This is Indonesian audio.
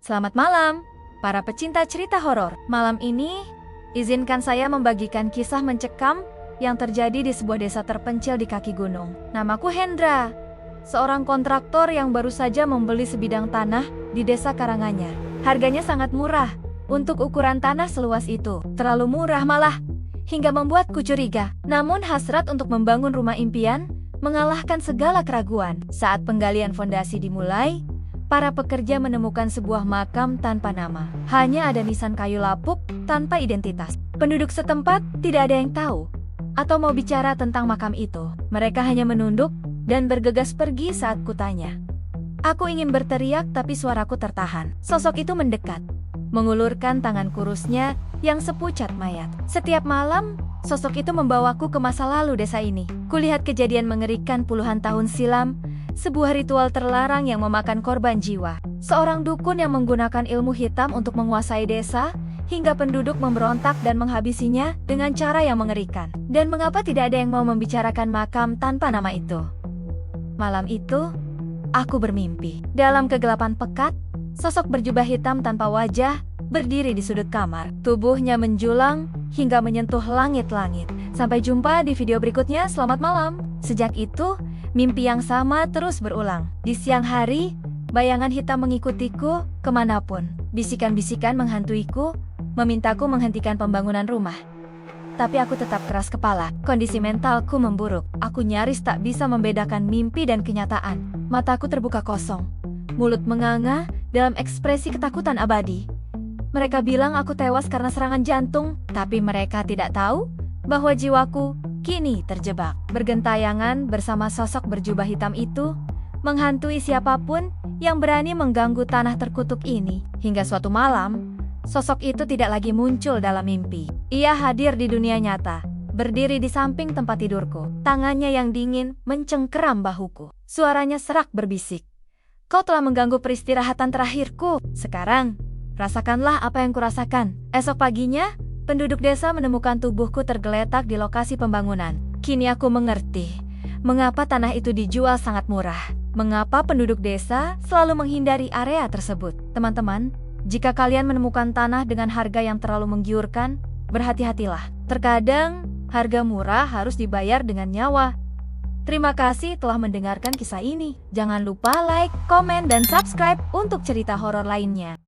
Selamat malam, para pecinta cerita horor. Malam ini, izinkan saya membagikan kisah mencekam yang terjadi di sebuah desa terpencil di kaki gunung. Namaku Hendra, seorang kontraktor yang baru saja membeli sebidang tanah di desa Karanganyar. Harganya sangat murah untuk ukuran tanah seluas itu. Terlalu murah malah, hingga membuatku curiga. Namun hasrat untuk membangun rumah impian mengalahkan segala keraguan. Saat penggalian fondasi dimulai, para pekerja menemukan sebuah makam tanpa nama. Hanya ada nisan kayu lapuk tanpa identitas. Penduduk setempat tidak ada yang tahu atau mau bicara tentang makam itu. Mereka hanya menunduk dan bergegas pergi saat kutanya. Aku ingin berteriak tapi suaraku tertahan. Sosok itu mendekat, mengulurkan tangan kurusnya yang sepucat mayat. Setiap malam, sosok itu membawaku ke masa lalu desa ini. Kulihat kejadian mengerikan puluhan tahun silam, sebuah ritual terlarang yang memakan korban jiwa. Seorang dukun yang menggunakan ilmu hitam untuk menguasai desa, hingga penduduk memberontak dan menghabisinya dengan cara yang mengerikan. Dan mengapa tidak ada yang mau membicarakan makam tanpa nama itu? Malam itu, aku bermimpi. Dalam kegelapan pekat, sosok berjubah hitam tanpa wajah berdiri di sudut kamar. Tubuhnya menjulang hingga menyentuh langit-langit. Sampai jumpa di video berikutnya, selamat malam. Sejak itu, mimpi yang sama terus berulang. Di siang hari, bayangan hitam mengikutiku kemanapun. Bisikan-bisikan menghantuiku, memintaku menghentikan pembangunan rumah. Tapi aku tetap keras kepala. Kondisi mentalku memburuk. Aku nyaris tak bisa membedakan mimpi dan kenyataan. Mataku terbuka kosong. Mulut menganga dalam ekspresi ketakutan abadi. Mereka bilang aku tewas karena serangan jantung, tapi mereka tidak tahu bahwa jiwaku kini terjebak. Bergentayangan bersama sosok berjubah hitam itu, menghantui siapapun yang berani mengganggu tanah terkutuk ini. Hingga suatu malam, sosok itu tidak lagi muncul dalam mimpi. Ia hadir di dunia nyata, berdiri di samping tempat tidurku. Tangannya yang dingin mencengkeram bahuku. Suaranya serak berbisik. Kau telah mengganggu peristirahatan terakhirku. Sekarang, rasakanlah apa yang kurasakan. Esok paginya, penduduk desa menemukan tubuhku tergeletak di lokasi pembangunan. Kini aku mengerti mengapa tanah itu dijual sangat murah. Mengapa penduduk desa selalu menghindari area tersebut. Teman-teman, jika kalian menemukan tanah dengan harga yang terlalu menggiurkan, berhati-hatilah. Terkadang, harga murah harus dibayar dengan nyawa. Terima kasih telah mendengarkan kisah ini. Jangan lupa like, komen, dan subscribe untuk cerita horor lainnya.